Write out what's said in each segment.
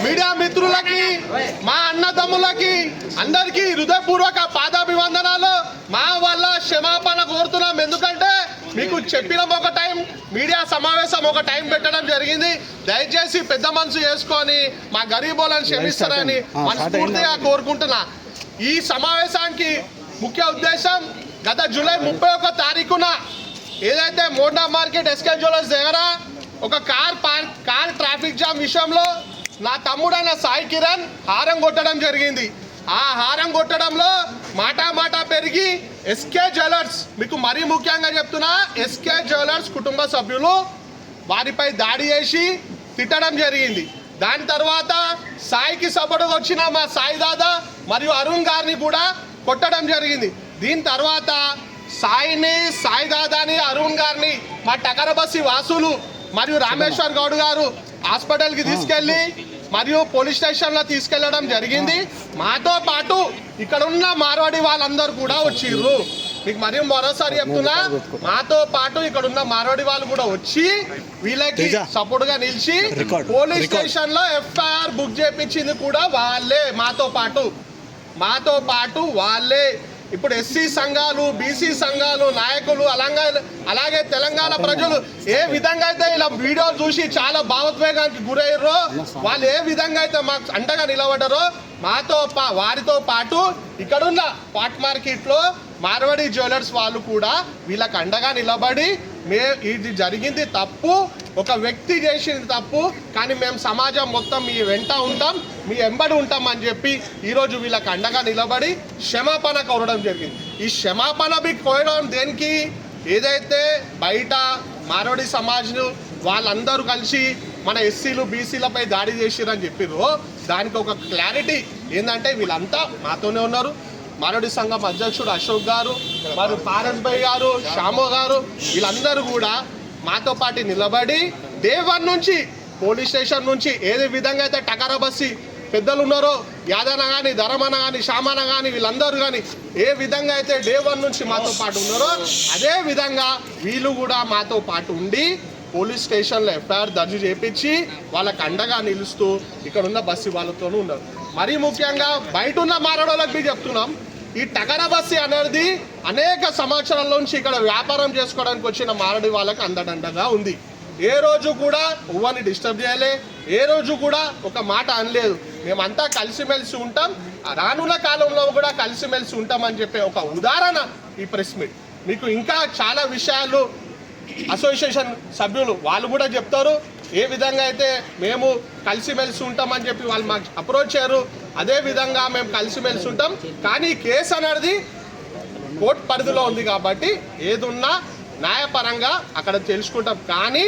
Media మిత్రులకి మా అన్నదమ్ములకి అందరికీ హృదయపూర్వక పాదాభివందనాలు. మా వల్ల క్షమాపణ కోరుతున్నాం. ఎందుకంటే మీకు చెప్పిన ఒక టైం మీడియా సమావేశం ఒక టైం పెట్టడం జరిగింది. దయచేసి పెద్ద మనసు చేసుకొని మా గరీబోళ్ళని క్షమిస్తారని మనస్ఫూర్తిగా కోరుకుంటున్నా. ఈ సమావేశానికి ముఖ్య ఉద్దేశం గత జూలై 31 తారీఖున ఏదైతే మోండా మార్కెట్ ఎస్కే జ్యువెలర్స్ దగ్గర ఒక కార్ ట్రాఫిక్ జామ్ విషయంలో నా తమ్ముడైన సాయి కిరణ్ హారం కొట్టడం జరిగింది. ఆ హారం కొట్టడంలో మాట పెరిగి ఎస్కే జ్యువెలర్స్, మీకు మరీ ముఖ్యంగా చెప్తున్నా, ఎస్కే జ్యువెలర్స్ కుటుంబ సభ్యులు వారిపై దాడి చేసి తిట్టడం జరిగింది. దాని తర్వాత సాయికి సపోర్టుగా వచ్చిన మా సాయి దాదా మరియు అరుణ్ గారిని కూడా కొట్టడం జరిగింది. దీని తర్వాత సాయి దాదాని అరుణ్ గారిని మా టకరబస్సి వాసులు మరియు రామేశ్వర్ గౌడ్ గారు హాస్పిటల్కి తీసుకెళ్ళి మరియు పోలీస్ స్టేషన్లో తీసుకెళ్లడం జరిగింది. మాతో పాటు ఇక్కడ ఉన్న మార్వాడి వాళ్ళందరూ కూడా వచ్చిర్రు. మీకు మరియు మరోసారి చెప్తున్నా, మాతో పాటు ఇక్కడ ఉన్న మార్వాడి వాళ్ళు కూడా వచ్చి వీళ్ళకి సపోర్ట్ గా నిలిచి పోలీస్ స్టేషన్ లో ఎఫ్ఐఆర్ బుక్ చేయించింది కూడా వాళ్ళే. మాతో పాటు వాళ్ళే. ఇప్పుడు ఎస్సీ సంఘాలు, బీసీ సంఘాలు నాయకులు అలాగే తెలంగాణ ప్రజలు ఏ విధంగా అయితే ఇలా వీడియో చూసి చాలా భావోద్వేగానికి గురయ్యారో, వాళ్ళు ఏ విధంగా అయితే మాకు అండగా నిలబడ్డారో వారితో పాటు ఇక్కడున్న పాట్ మార్కెట్లో మార్వాడి జ్యువెలర్స్ వాళ్ళు కూడా వీళ్ళకి అండగా నిలబడి ఇది జరిగింది తప్పు, ఒక వ్యక్తి చేసింది తప్పు, కానీ మేము సమాజం మొత్తం మీ వెంట ఉంటాం, మీ ఎంబడి ఉంటాం అని చెప్పి ఈరోజు వీళ్ళకి అండగా నిలబడి క్షమాపణ కోరడం జరిగింది. ఈ క్షమాపణ కోరడం దేనికి? ఏదైతే బయట మార్వాడి సమాజ్ను వాళ్ళందరూ కలిసి మన ఎస్సీలు బీసీలపై దాడి చేసిరని చెప్పిర్రో దానికి ఒక క్లారిటీ ఏంటంటే వీళ్ళంతా మాతోనే ఉన్నారు. మార్వాడి సంఘం అధ్యక్షుడు అశోక్ గారు మరియు పారస్ భాయ్ గారు, శ్యామో గారు, వీళ్ళందరూ కూడా మాతో పాటు నిలబడి డే 1 నుంచి పోలీస్ స్టేషన్ నుంచి ఏదే విధంగా అయితే టకరబస్సి పెద్దలు ఉన్నారో, యాదన కానీ, ధరమన కానీ, శ్యామన కానీ, వీళ్ళందరూ కానీ ఏ విధంగా అయితే డే 1 నుంచి మాతో పాటు ఉన్నారో అదే విధంగా వీళ్ళు కూడా మాతో పాటు ఉండి పోలీస్ స్టేషన్లో ఎఫ్ఐఆర్ దర్జీ చేయించి వాళ్ళకి అండగా నిలుస్తూ ఇక్కడ ఉన్న బస్సు వాళ్ళతోనూ ఉన్నారు. మరీ ముఖ్యంగా బయట ఉన్న మారడోళ్ళకి చెప్తున్నాం, ఈ టకరబస్సి అనేది అనేక సంవత్సరాల నుంచి ఇక్కడ వ్యాపారం చేసుకోవడానికి వచ్చిన మారడి వాళ్ళకి అందడండగా ఉంది. ఏ రోజు కూడా ఎవరిని డిస్టర్బ్ చేయలే, ఏ రోజు కూడా ఒక మాట అనలేదు. మేమంతా కలిసిమెలిసి ఉంటాం, రానున్న కాలంలో కూడా కలిసిమెలిసి ఉంటామని చెప్పే ఒక ఉదాహరణ ఈ ప్రెస్ మీట్. మీకు ఇంకా చాలా విషయాలు అసోసియేషన్ సభ్యులు వాళ్ళు కూడా చెప్తారు. ఏ విధంగా అయితే మేము కలిసిమెలిసి ఉంటామని చెప్పి వాళ్ళు మాకు అప్రోచ్ అయ్యారు, అదే విధంగా మేము కలిసిమెలిసి ఉంటాం. కానీ కేసు అనేది కోర్టు పరిధిలో ఉంది కాబట్టి ఏదున్నా న్యాయపరంగా అక్కడ తెలుసుకుంటాం. కానీ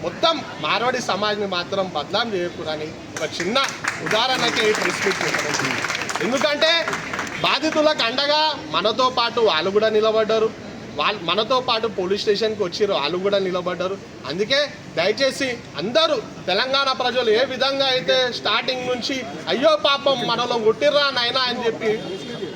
మొత్తం మార్వాడి సమాజ్ని మాత్రం బదనాం చేయకూడదని ఒక చిన్న ఉదాహరణకే తీసుకుంటున్నాం. ఎందుకంటే బాధితులకు అండగా మనతో పాటు వాళ్ళు కూడా నిలబడ్డారు, మనతో పాటు పోలీస్ స్టేషన్కి వచ్చిర్రు, వాళ్ళు కూడా నిలబడ్డారు. అందుకే దయచేసి అందరూ తెలంగాణ ప్రజలు ఏ విధంగా అయితే స్టార్టింగ్ నుంచి అయ్యో పాపం మనలో కొట్టిర్రా నాయనా అని చెప్పి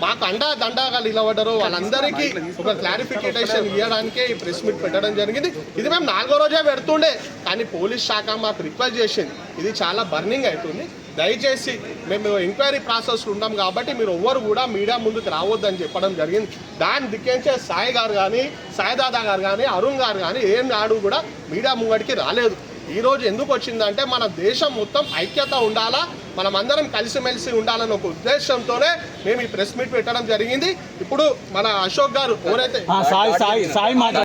మాకు దండగా నిలబడ్డారు, వాళ్ళందరికీ ఒక క్లారిఫికేషన్ ఇవ్వడానికే ఈ ప్రెస్ మీట్ పెట్టడం జరిగింది. ఇది మేము 4వ రోజే పెడుతుండే, కానీ పోలీస్ శాఖ మాకు రిక్వెస్ట్ చేసింది, ఇది చాలా బర్నింగ్ అవుతుంది, దయచేసి మేము ఎంక్వైరీ ప్రాసెస్లో ఉంటాం కాబట్టి మీరు ఎవ్వరు కూడా మీడియా ముందుకు రావద్దని చెప్పడం జరిగింది. దాన్ని దిక్కించే సాయి గారు కానీ, సాయి దాదా గారు కానీ, అరుణ్ గారు కానీ ఏం నాడు కూడా మీడియా ముంగడికి రాలేదు. ఈరోజు ఎందుకు వచ్చిందంటే మన దేశం మొత్తం ఐక్యత ఉండాలా, మనం అందరం కలిసిమెలిసి ఉండాలన్న ఒక ఉద్దేశంతోనే మేము ఈ ప్రెస్ మీట్ పెట్టడం జరిగింది. ఇప్పుడు మన అశోక్ గారు ఎవరైతే